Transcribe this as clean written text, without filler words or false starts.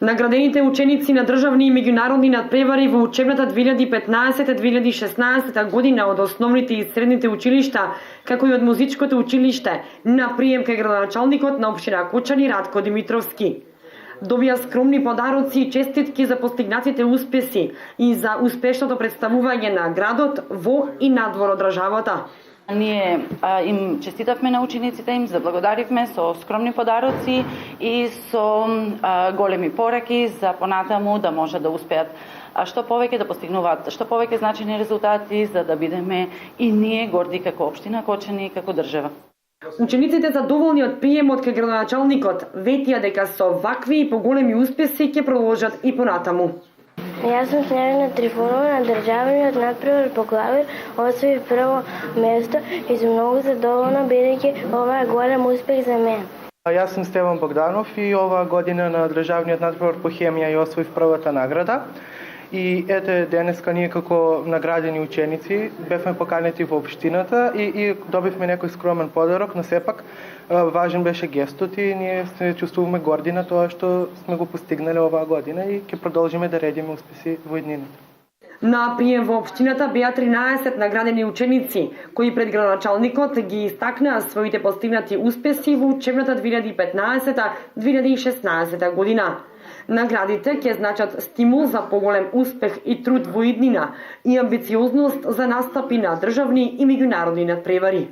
Наградените ученици на државни и меѓународни надпревари во учебната 2015-2016 година од основните и средните училишта, како и од музичкото училиште, на прием кај градоначалникот на општина Кочани Радко Димитровски. Добија скромни подароци и честитки за постигнатите успеси и за успешното представување на градот во и надвор од државата. Ние им честитавме на учениците, им заблагодаривме со скромни подароци и со големи пораки за понатаму да може да успеат што повеќе да постигнуваат, што повеќе значени резултати, за да бидеме и ние горди како општина Кочани и како држава. Учениците задоволни од приемот кај градоначалникот ветија дека со вакви и поголеми успеси ќе продолжат и понатаму. Јас сум Снежана Трифонова на државниот надпревар по клавир, освоив прво место и сум многу задоволна бидејќи ова е голем успех за мене. Јас сум Стеван Богданов и оваа година на државниот надпревар по хемија ја освоив првата награда. И ете денеска ние како наградени ученици бевме поканети во општината и добивме некој скромен подарок, но сепак важен беше гестот и ние се чувствуваме горди на тоа што сме го постигнале оваа година и ќе продолжиме да редиме успеси во иднината. На прием во општината беа 13 наградени ученици, кои пред градоначалникот ги истакнаа своите постигнати успеси во учебната 2015-2016 година. Наградите ќе значат стимул за поголем успех и труд во иднина и амбициозност за настапи на државни и меѓународни надпревари.